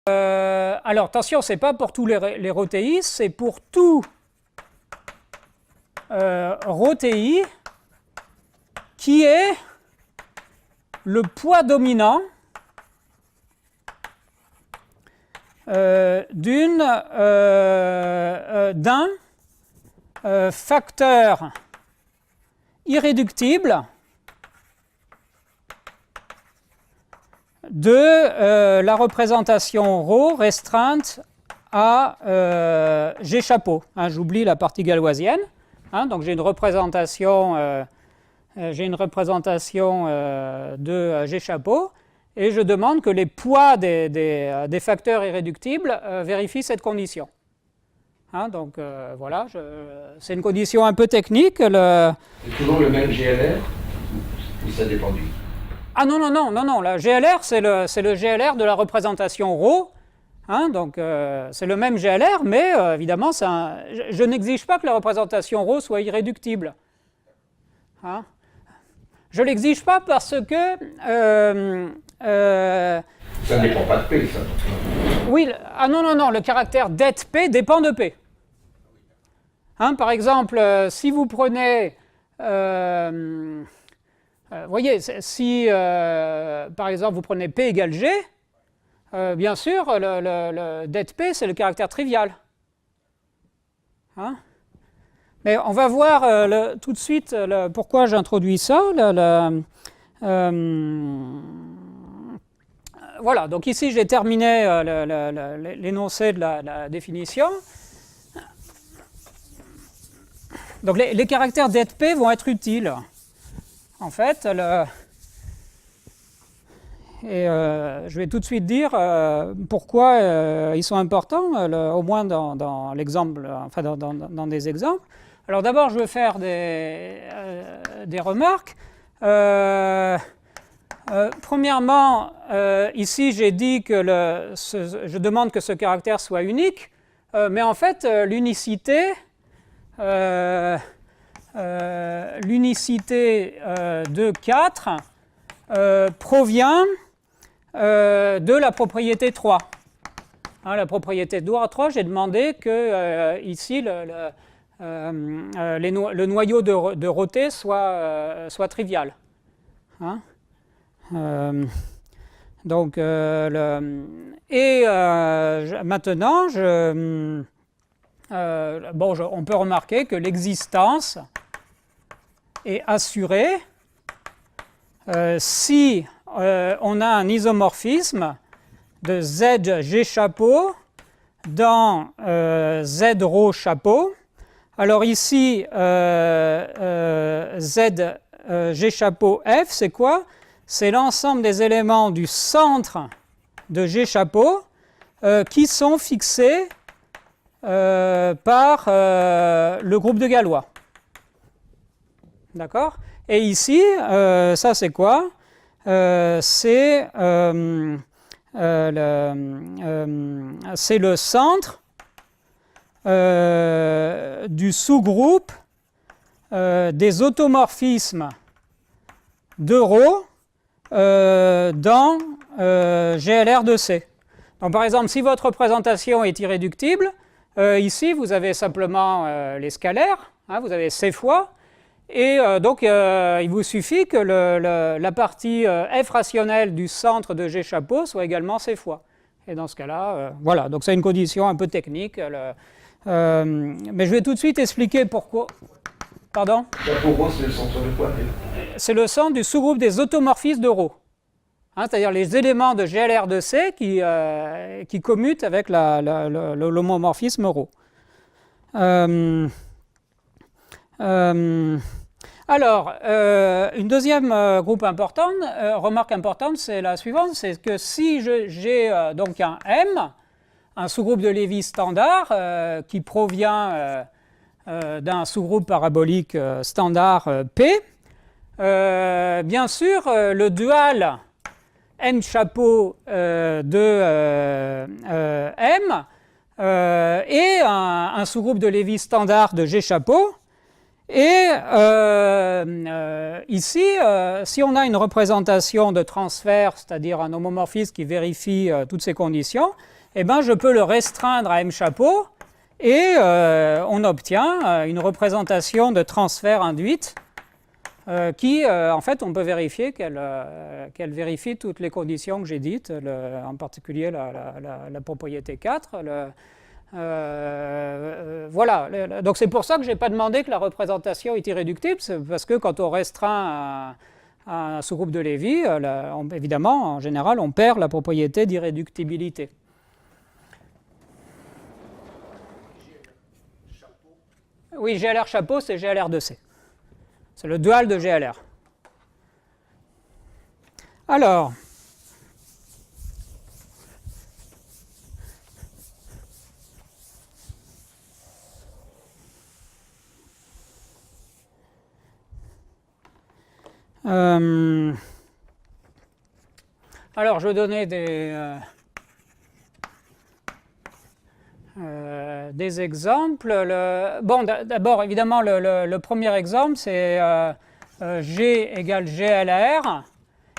Alors, attention, ce n'est pas pour tous les ρ TI, c'est pour tout ρ TI qui est le poids dominant d'un facteur irréductible de la représentation ρ restreinte à G chapeau. Hein, j'oublie la partie galoisienne. Hein, donc j'ai une représentation, de G chapeau et je demande que les poids des facteurs irréductibles vérifient cette condition. Hein, donc voilà, c'est une condition un peu technique. C'est toujours le même GLR ou ça dépend du... Ah non, la GLR, c'est le GLR de la représentation ρ. Hein, donc c'est le même GLR, mais évidemment, je n'exige pas que la représentation ρ soit irréductible. Hein, je ne l'exige pas parce que... ça ne dépend pas de P, ça. Oui, non, le caractère det P dépend de P. Hein, par exemple, si vous prenez... voyez, si par exemple vous prenez P égale G, bien sûr, le det P, c'est le caractère trivial. Hein, mais on va voir tout de suite pourquoi j'introduis ça. Voilà, donc ici j'ai terminé l'énoncé de la définition. Donc les caractères det P vont être utiles. En fait, je vais tout de suite dire pourquoi ils sont importants, au moins dans l'exemple, enfin dans des exemples. Alors d'abord, je vais faire des remarques. Premièrement, ici j'ai dit que je demande que ce caractère soit unique, mais en fait l'unicité de 4 provient de la propriété 3. Hein, la propriété de 3, j'ai demandé que ici le noyau de ρ T soit trivial. Hein, donc, maintenant, on peut remarquer que l'existence est assurée si on a un isomorphisme de Z G chapeau dans Z ρ chapeau. Alors ici, Z G chapeau F, c'est quoi? C'est l'ensemble des éléments du centre de G chapeau qui sont fixés par le groupe de Galois. D'accord? Et ici, ça c'est quoi? C'est le centre du sous-groupe des automorphismes de ρ dans GLR de C. Donc par exemple, si votre représentation est irréductible, ici vous avez simplement les scalaires, hein, vous avez C fois, et donc il vous suffit que la partie F rationnelle du centre de G chapeau soit également C fois. Et dans ce cas-là, voilà, donc c'est une condition un peu technique. Mais je vais tout de suite expliquer pourquoi. Pardon ? Chapeau ρ, c'est le centre de quoi? C'est le centre du sous-groupe des automorphismes de ρ. Hein, c'est-à-dire les éléments de GLR de C qui commutent avec l'homomorphisme ρ. Alors, une deuxième remarque importante, c'est la suivante, c'est que si j'ai donc un M, un sous-groupe de Lévy standard qui provient d'un sous-groupe parabolique standard P, bien sûr, le dual N chapeau de M est un sous-groupe de Lévy standard de G chapeau, Et ici, si on a une représentation de transfert, c'est-à-dire un homomorphisme qui vérifie toutes ces conditions, eh ben, je peux le restreindre à M chapeau et on obtient une représentation de transfert induite qui, en fait, on peut vérifier qu'elle vérifie toutes les conditions que j'ai dites, en particulier la propriété 4. Voilà, donc c'est pour ça que je n'ai pas demandé que la représentation est irréductible, c'est parce que quand on restreint à un sous-groupe de Lévy, évidemment, en général, on perd la propriété d'irréductibilité. Oui, GLR chapeau, c'est GLR de C. C'est le dual de GLR. Alors, je vais donner des exemples. Bon, d'abord, évidemment, le premier exemple, c'est G égale GLR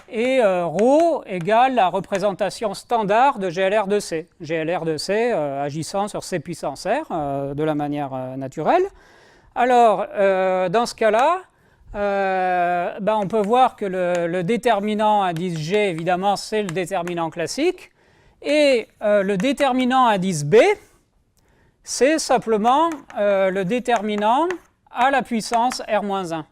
et ρ égale la représentation standard de GLR de C. GLR de C agissant sur C puissance R de la manière naturelle. Alors, dans ce cas-là, on peut voir que le déterminant indice G, évidemment, c'est le déterminant classique. Et le déterminant indice B, c'est simplement le déterminant à la puissance R-1.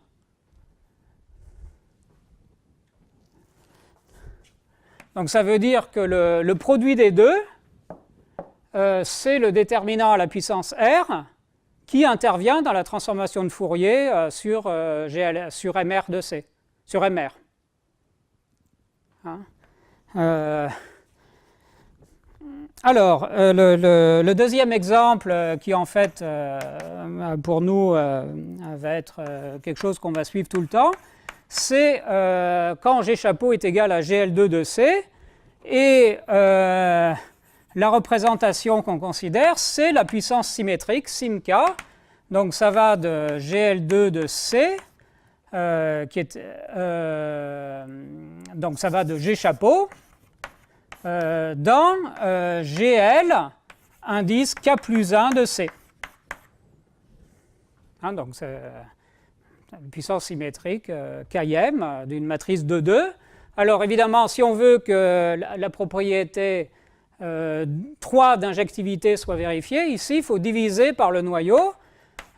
Donc ça veut dire que le produit des deux, c'est le déterminant à la puissance R qui intervient dans la transformation de Fourier sur MR de C, sur MR. Hein alors, le deuxième exemple qui en fait pour nous va être quelque chose qu'on va suivre tout le temps, c'est quand G chapeau est égal à GL2 de C et la représentation qu'on considère, c'est la puissance symétrique, SIMK. Donc ça va de GL2 de C, donc ça va de G chapeau, dans GL indice K plus 1 de C. Hein, donc c'est une puissance symétrique Km d'une matrice de 2. Alors évidemment, si on veut que la propriété 3 d'injectivité soit vérifiée, ici il faut diviser par le noyau.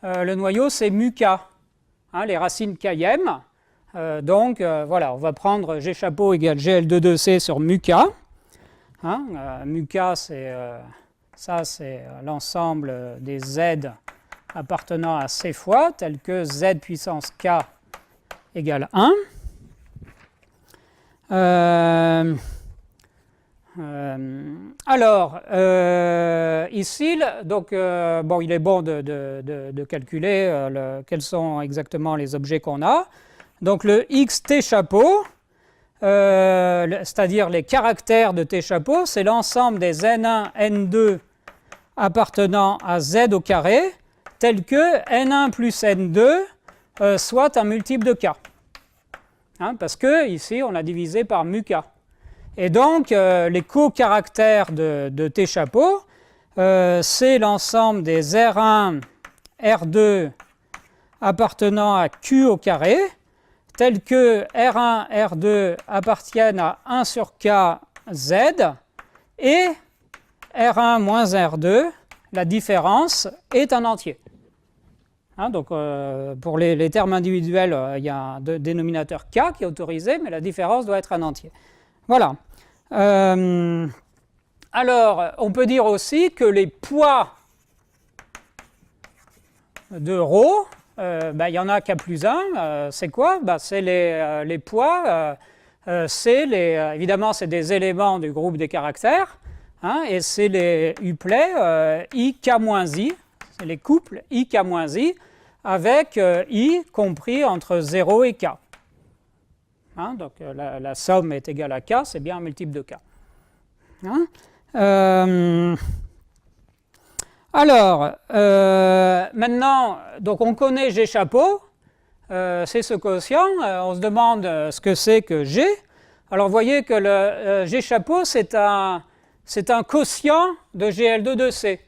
Le noyau c'est mu K, hein, les racines Km. Donc voilà, on va prendre G chapeau égale GL2 de C sur mu K. Hein, mu K, c'est l'ensemble des Z appartenant à C fois, tel que Z puissance K égale 1. Alors, ici, donc, bon, il est bon de calculer quels sont exactement les objets qu'on a. Donc, le xt chapeau, c'est-à-dire les caractères de T chapeau, c'est l'ensemble des N1, N2 appartenant à Z au carré, tel que N1 plus N2 soit un multiple de K. Hein, parce que ici, on a divisé par mu K. Et donc, les co-caractères de T chapeau, c'est l'ensemble des R1, R2 appartenant à Q au carré, tels que R1, R2 appartiennent à 1 sur K, Z, et R1 moins R2, la différence est un entier. Hein, donc, pour les termes individuels, il y a un dénominateur K qui est autorisé, mais la différence doit être un entier. Voilà. Alors, on peut dire aussi que les poids de ρ, il y en a K plus 1, c'est quoi? C'est les poids, évidemment, c'est des éléments du groupe des caractères, hein, et c'est les uplets IK-I, c'est les couples IK-I, avec I compris entre 0 et K. Hein, donc la somme est égale à K, c'est bien un multiple de K. Hein, Alors, maintenant, donc on connaît G chapeau, c'est ce quotient, on se demande ce que c'est que G. Alors vous voyez que le G chapeau, c'est un quotient de GL2 de C.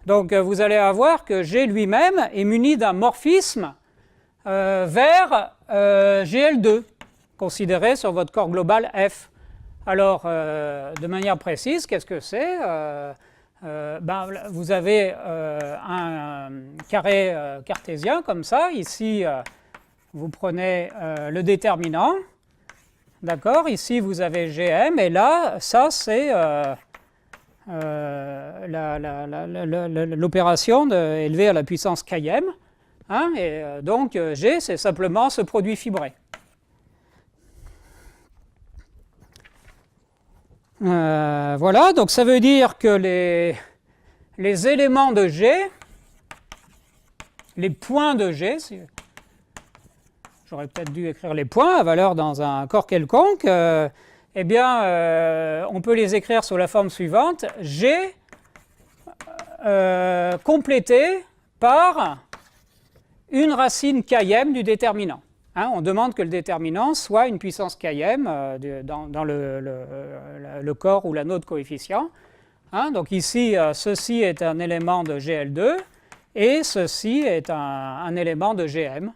Donc vous allez avoir que G lui-même est muni d'un morphisme vers GL2, considéré sur votre corps global F. Alors, de manière précise, qu'est-ce que c'est vous avez un carré cartésien comme ça. Ici, vous prenez le déterminant. D'accord. Ici, vous avez GM. Et là, ça, c'est l'opération élevée à la puissance km. Hein, et donc, G, c'est simplement ce produit fibré. Voilà, donc ça veut dire que les éléments de G, les points de G, j'aurais peut-être dû écrire les points à valeur dans un corps quelconque, on peut les écrire sous la forme suivante, G complété par une racine km du déterminant. Hein, on demande que le déterminant soit une puissance km dans le corps ou l'anneau de coefficient. Hein, donc ici, ceci est un élément de GL2 et ceci est un élément de GM,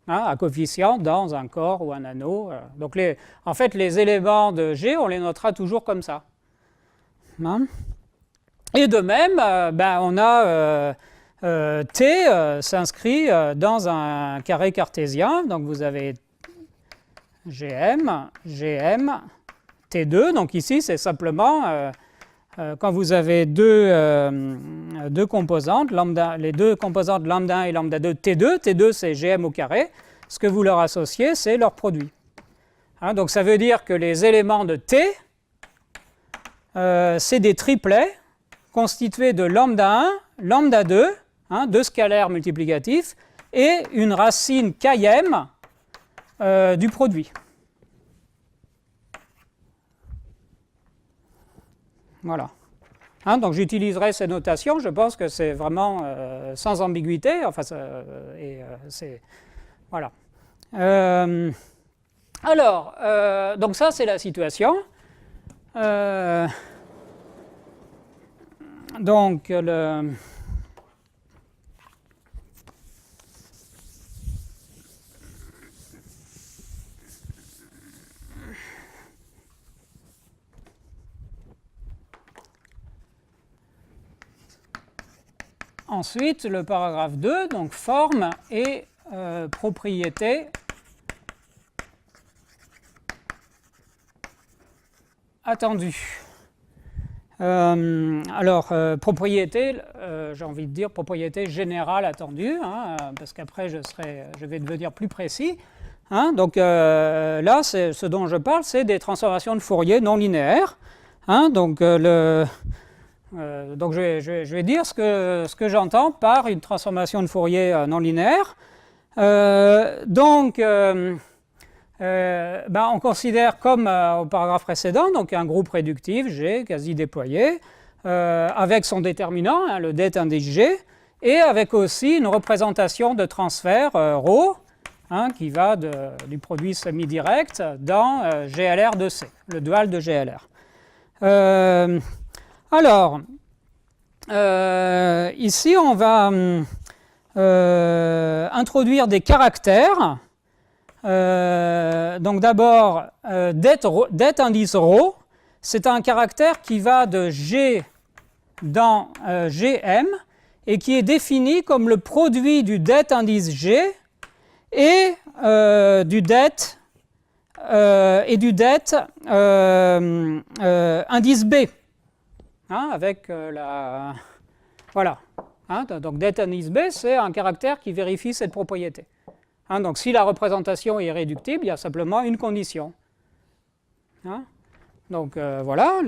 hein, à coefficient dans un corps ou un anneau. Donc en fait, les éléments de G, on les notera toujours comme ça. Hein. Et de même, on a... T s'inscrit dans un carré cartésien, donc vous avez GM, GM, T2, donc ici c'est simplement quand vous avez deux composantes, lambda, les deux composantes lambda 1 et lambda 2, T2, T2 c'est GM au carré, ce que vous leur associez c'est leur produit. Hein, donc ça veut dire que les éléments de T, c'est des triplets constitués de lambda 1, lambda 2, hein, deux scalaires multiplicatifs, et une racine km du produit. Voilà. Hein, donc j'utiliserai ces notations, je pense que c'est vraiment sans ambiguïté, enfin, c'est... Voilà. Alors, donc ça c'est la situation. Donc ensuite, le paragraphe 2, donc forme et propriété attendue. Propriété, j'ai envie de dire propriété générale attendue, hein, parce qu'après je vais devenir plus précis. Hein, donc là, ce dont je parle, c'est des transformations de Fourier non linéaires. Hein, donc je vais dire ce que j'entends par une transformation de Fourier non linéaire. On considère comme au paragraphe précédent donc un groupe réductif G quasi déployé avec son déterminant, hein, le det indice G, et avec aussi une représentation de transfert ρ, hein, qui va du produit semi-direct dans GLR de C, le dual de GLR. Ici on va introduire des caractères. Donc d'abord, det indice ρ, c'est un caractère qui va de G dans Gm et qui est défini comme le produit du det indice G et du det indice B, hein, avec la... Voilà. Hein, donc det indice B, c'est un caractère qui vérifie cette propriété. Hein, donc si la représentation est irréductible, il y a simplement une condition. Hein, donc voilà,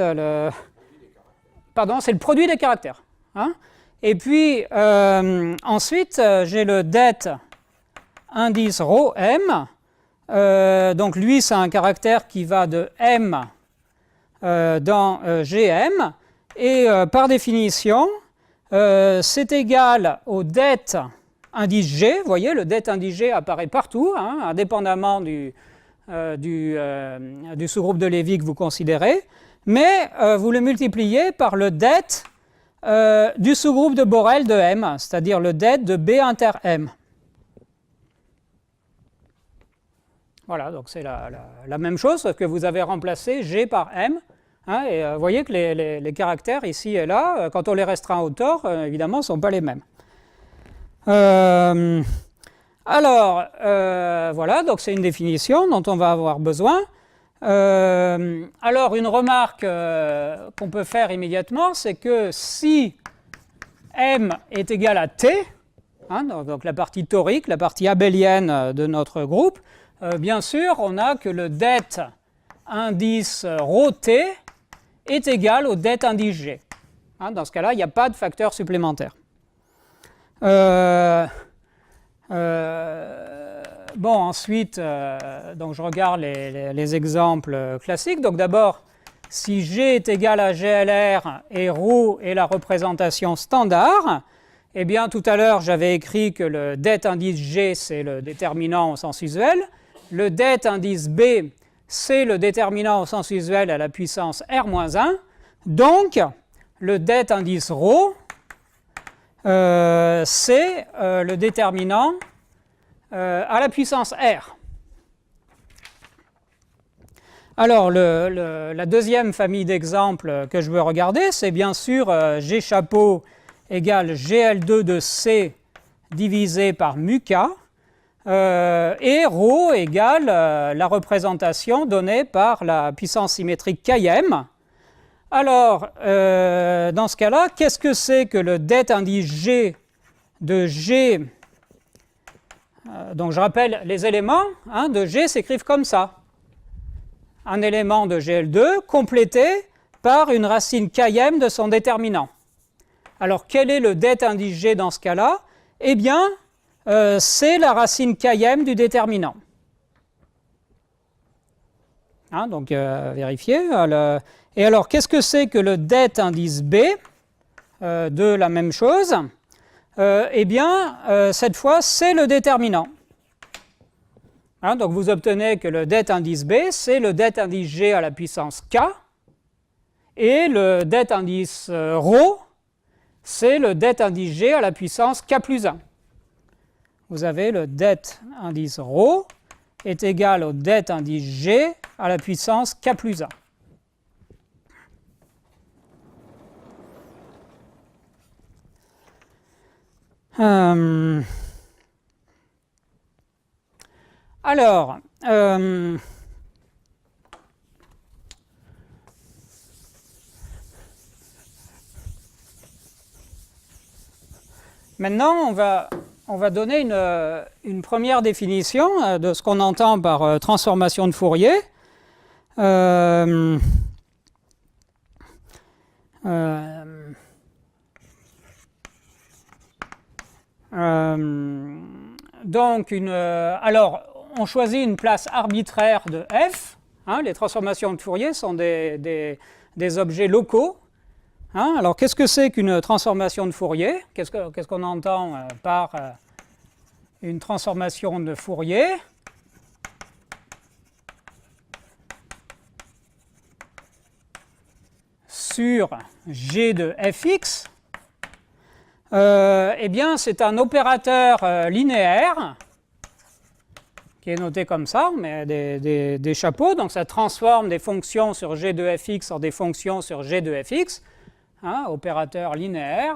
pardon, c'est le produit des caractères. Hein, et puis ensuite, j'ai le det indice ρm. Donc lui, c'est un caractère qui va de M dans Gm. Et par définition, c'est égal au det indice G. Vous voyez, le det indice G apparaît partout, hein, indépendamment du sous-groupe de Lévy que vous considérez, mais vous le multipliez par le det du sous-groupe de Borel de M, c'est-à-dire le det de B inter M. Voilà, donc c'est la même chose, sauf que vous avez remplacé G par M. Hein, et vous voyez que les caractères ici et là, quand on les restreint au tort, évidemment, ne sont pas les mêmes. Alors, voilà, donc c'est une définition dont on va avoir besoin. Alors, une remarque qu'on peut faire immédiatement, c'est que si M est égal à T, hein, donc la partie torique, la partie abélienne de notre groupe, bien sûr, on a que le det indice ρ T est égal au det indice G. Hein, dans ce cas-là, il n'y a pas de facteur supplémentaire. Bon, ensuite, donc je regarde les exemples classiques. Donc d'abord, si G est égal à GLR et ρ est la représentation standard, eh bien tout à l'heure j'avais écrit que le det indice G c'est le déterminant au sens usuel, le det indice B c'est le déterminant au sens usuel à la puissance R-1, donc le det indice ρ c'est le déterminant à la puissance R. Alors, la deuxième famille d'exemples que je veux regarder, c'est bien sûr G chapeau égale GL2 de C divisé par mu K, et ρ égale la représentation donnée par la puissance symétrique Km. Alors, dans ce cas-là, qu'est-ce que c'est que le det indice G de G? Donc je rappelle, les éléments hein, de G s'écrivent comme ça. Un élément de GL2 complété par une racine Km de son déterminant. Alors quel est le det indice G dans ce cas-là? Eh bien, c'est la racine Km du déterminant. Hein, donc vérifiez. Et alors, qu'est-ce que c'est que le det indice B de la même chose? Eh bien, cette fois, c'est le déterminant. Hein, donc vous obtenez que le det indice B, c'est le det indice G à la puissance K, et le det indice ρ, c'est le det indice G à la puissance K plus 1. Vous avez le det indice ρ est égal au det indice G à la puissance K plus 1. Alors, maintenant, on va donner une première définition de ce qu'on entend par transformation de Fourier. Donc, alors, on choisit une place arbitraire de f. Hein, les transformations de Fourier sont des objets locaux. Hein, alors, qu'est-ce que c'est qu'une transformation de Fourier? Qu'est-ce qu'on entend par une transformation de Fourier? Sur G de fx, eh bien, c'est un opérateur linéaire qui est noté comme ça, mais des chapeaux. Donc, ça transforme des fonctions sur G de fx en des fonctions sur G de fx. Hein, opérateur linéaire.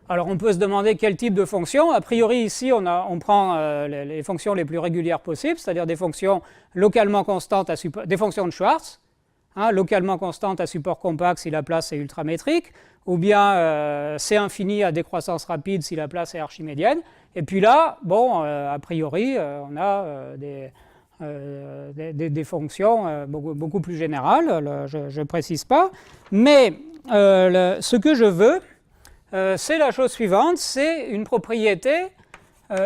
Alors, on peut se demander quel type de fonction. A priori, ici, on prend les fonctions les plus régulières possibles, c'est-à-dire des fonctions localement constantes, des fonctions de Schwartz, hein, localement constantes à support compact si la place est ultramétrique, ou bien C infini à décroissance rapide si la place est archimédienne. Et puis là, bon, a priori, on a des fonctions beaucoup plus générales, je ne précise pas. Mais ce que je veux, c'est la chose suivante, c'est une propriété,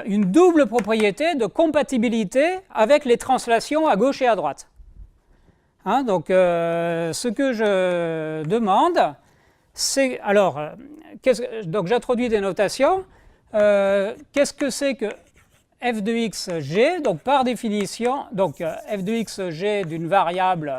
une double propriété de compatibilité avec les translations à gauche et à droite. Hein, donc, ce que je demande, c'est... Alors, donc j'introduis des notations. Qu'est-ce que c'est que f de x g? Donc, par définition, donc, f de x g d'une variable